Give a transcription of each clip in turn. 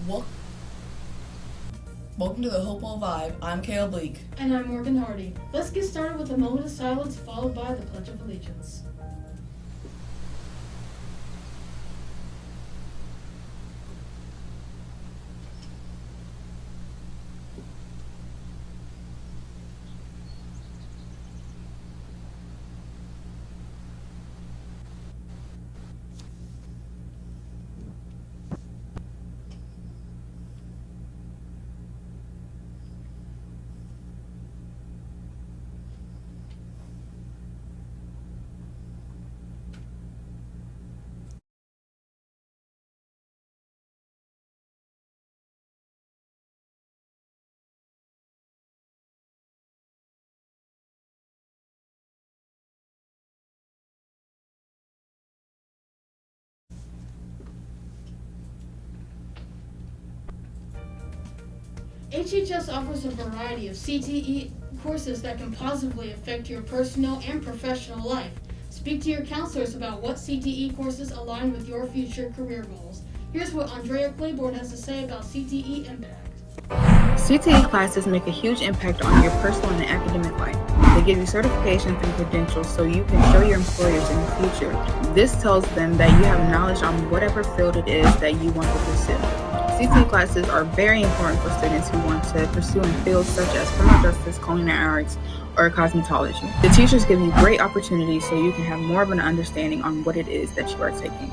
Wel- Welcome to the Hopewell Vibe. I'm Kale Bleak. And I'm Morgan Hardy. Let's get started with a moment of silence followed by the Pledge of Allegiance. HHS offers a variety of CTE courses that can positively affect your personal and professional life. Speak to your counselors about what CTE courses align with your future career goals. Here's what Andrea Claiborne has to say about CTE Impact. CTE classes make a huge impact on your personal and academic life. They give you certifications and credentials so you can show your employers in the future. This tells them that you have knowledge on whatever field it is that you want to pursue. CTE classes are very important for students who want to pursue in fields such as criminal justice, culinary arts, or cosmetology. The teachers give you great opportunities so you can have more of an understanding on what it is that you are taking.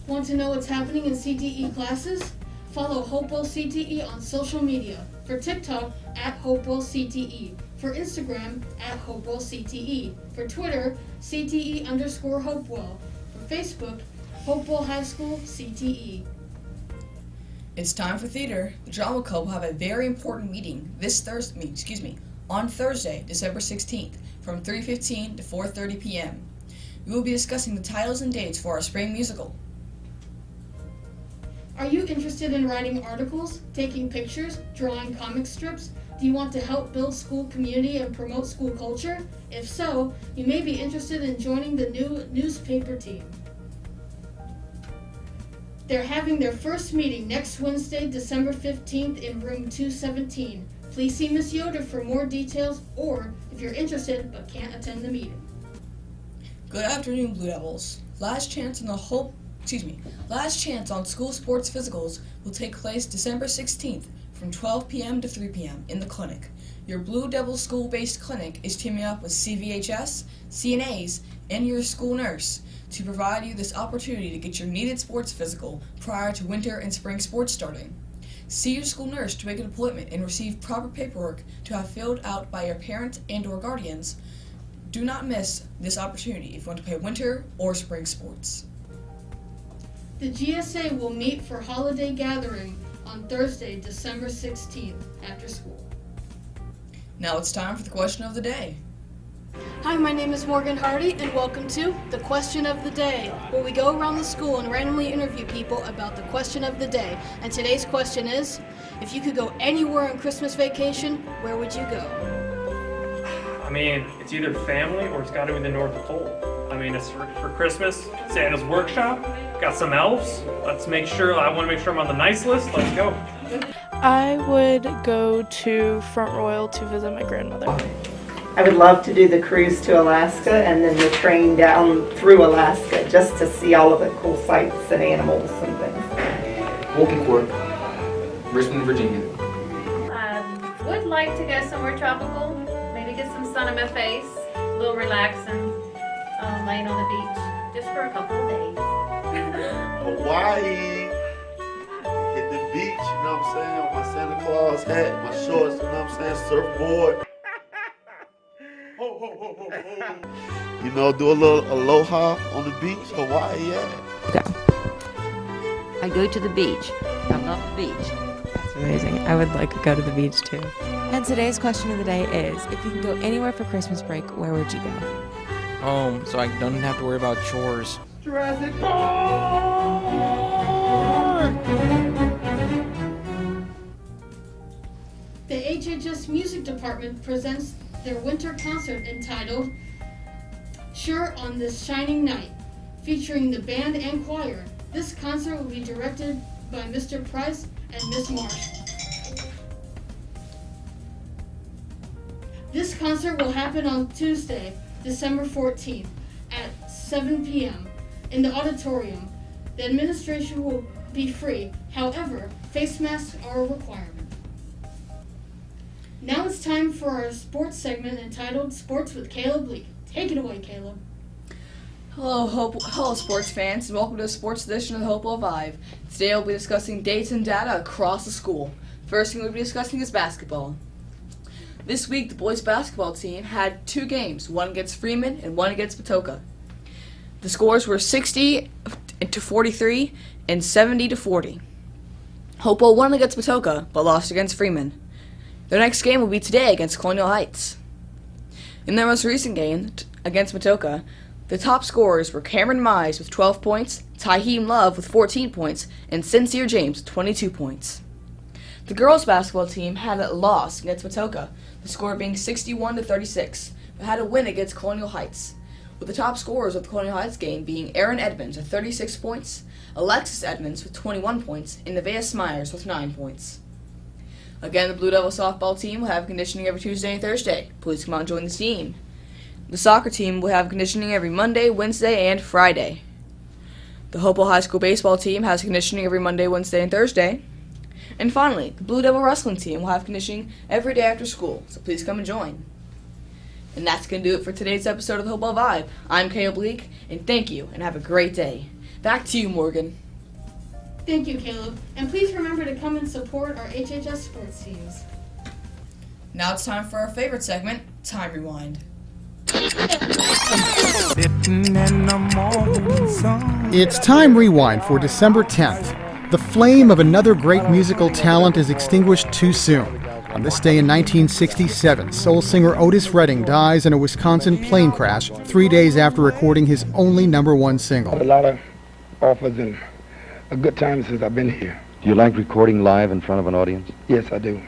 Want to know what's happening in CTE classes? Follow Hopewell CTE on social media. For TikTok, @HopewellCTE. For Instagram, @HopewellCTE. For Twitter, CTE_Hopewell. For Facebook, Hopewell High School CTE. It's time for theater. The Drama Club will have a very important meeting on Thursday, December 16th, from 3:15 to 4:30 p.m. We will be discussing the titles and dates for our spring musical. Are you interested in writing articles, taking pictures, drawing comic strips? Do you want to help build school community and promote school culture? If so, you may be interested in joining the new newspaper team. They're having their first meeting next Wednesday, December 15th in room 217. Please see Ms. Yoder for more details or if you're interested but can't attend the meeting. Good afternoon, Blue Devils. Last chance on school sports physicals will take place December 16th from 12 p.m. to 3 p.m. in the clinic. Your Blue Devil school-based clinic is teaming up with CVHS, CNAs, and your school nurse to provide you this opportunity to get your needed sports physical prior to winter and spring sports starting. See your school nurse to make an appointment and receive proper paperwork to have filled out by your parents and or guardians. Do not miss this opportunity if you want to play winter or spring sports. The GSA will meet for holiday gathering on Thursday, December 16th after school. Now it's time for the question of the day. Hi, my name is Morgan Hardy, and welcome to the Question of the Day, where we go around the school and randomly interview people about the question of the day. And today's question is, if you could go anywhere on Christmas vacation, where would you go? I mean, it's either family or it's got to be the North Pole. I mean, it's for Christmas, Santa's workshop, got some elves. I want to make sure I'm on the nice list. Let's go. I would go to Front Royal to visit my grandmother. I would love to do the cruise to Alaska and then the train down through Alaska just to see all of the cool sights and animals and things. Walking Court, Richmond, Virginia. I would like to go somewhere tropical, maybe get some sun on my face, a little relaxing, laying on the beach just for a couple of days. Hawaii, hit the beach, you know what I'm saying, with my Santa Claus hat, my shorts, you know what I'm saying, surfboard. Ho, ho, ho, ho, ho. You know, do a little aloha on the beach, Hawaii, yeah. Go. I go to the beach. I love the beach. That's amazing. I would like to go to the beach too. And today's question of the day is, if you could go anywhere for Christmas break, where would you go? Home, so I don't have to worry about chores. Jurassic Park! The HHS Music Department presents their winter concert entitled Sure on This Shining Night. featuring the band and choir. This concert will be directed by Mr. Price and Miss Marsh. This concert will happen on Tuesday, December 14th at 7 p.m. in the auditorium. The administration will be free. However, face masks are a requirement. Now it's time for our sports segment entitled Sports with Caleb Leak. Take it away, Caleb. Hello, sports fans, and welcome to the sports edition of the Hopewell Vibe. Today we'll be discussing dates and data across the school. First thing we'll be discussing is basketball. This week, the boys basketball team had 2 games, one against Freeman and one against Patoka. The scores were 60-43 and 70-40. Hopewell won against Patoka, but lost against Freeman. Their next game will be today against Colonial Heights. In their most recent game against Patoka, the top scorers were Cameron Mize with 12 points, Taheem Love with 14 points, and Sincere James with 22 points. The girls' basketball team had a loss against Patoka, the score being 61-36, but had a win against Colonial Heights, with the top scorers of the Colonial Heights game being Aaron Edmonds with 36 points, Alexis Edmonds with 21 points, and Nevaeh Myers with 9 points. Again, the Blue Devil softball team will have conditioning every Tuesday and Thursday. Please come out and join the team. The soccer team will have conditioning every Monday, Wednesday, and Friday. The Hopewell High School baseball team has conditioning every Monday, Wednesday, and Thursday. And finally, the Blue Devil wrestling team will have conditioning every day after school, so please come and join. And that's going to do it for today's episode of the Hopewell Vibe. I'm Caleb Leak, and thank you, and have a great day. Back to you, Morgan. Thank you, Caleb. And please remember to come and support our HHS sports teams. Now it's time for our favorite segment, Time Rewind. It's Time Rewind for December 10th. The flame of another great musical talent is extinguished too soon. On this day in 1967, soul singer Otis Redding dies in a Wisconsin plane crash 3 days after recording his only #1 single. A lot of offers and a good time since I've been here. Do you like recording live in front of an audience? Yes, I do.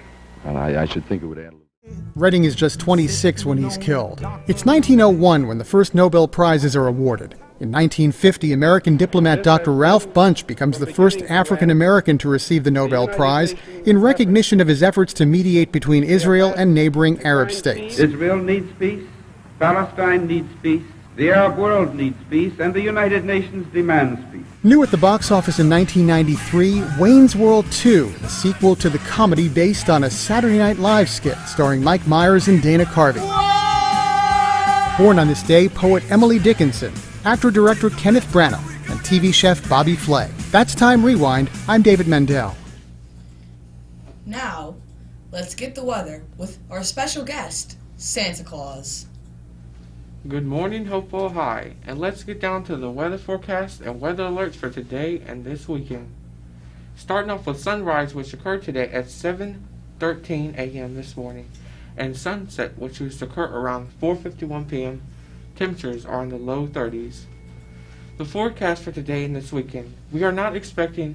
And I should think it would add a little. Redding is just 26 when he's killed. It's 1901 when the first Nobel Prizes are awarded. In 1950, American diplomat Dr. Ralph Bunche becomes the first African American to receive the Nobel Prize in recognition of his efforts to mediate between Israel and neighboring Arab states. Israel needs peace, Palestine needs peace, the Arab world needs peace, and the United Nations demands peace. New at the box office in 1993, Wayne's World 2, the sequel to the comedy based on a Saturday Night Live skit starring Mike Myers and Dana Carvey. Born on this day, poet Emily Dickinson, actor-director Kenneth Branagh, and TV chef Bobby Flay. That's Time Rewind. I'm David Mendel. Now, let's get the weather with our special guest, Santa Claus. Good morning, Hopewell High, and let's get down to the weather forecast and weather alerts for today and this weekend. Starting off with sunrise, which occurred today at 7:13 a.m. this morning, and sunset, which was to occur around 4:51 p.m. Temperatures are in the low 30s. The forecast for today and this weekend, we are expecting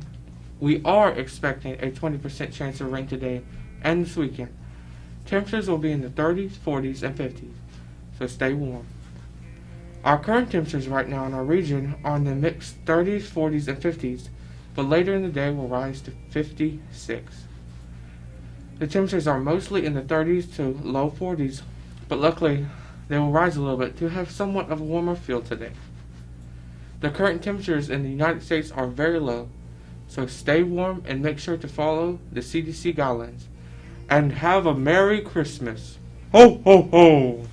a 20% chance of rain today and this weekend. Temperatures will be in the 30s, 40s, and 50s, so stay warm. Our current temperatures right now in our region are in the mixed 30s, 40s, and 50s, but later in the day will rise to 56. The temperatures are mostly in the 30s to low 40s, but luckily they will rise a little bit to have somewhat of a warmer feel today. The current temperatures in the United States are very low, so stay warm and make sure to follow the CDC guidelines. And have a Merry Christmas. Ho, ho, ho!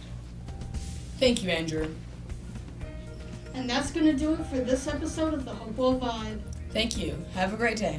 Thank you, Andrew. And that's going to do it for this episode of the Hopewell Vibe. Thank you. Have a great day.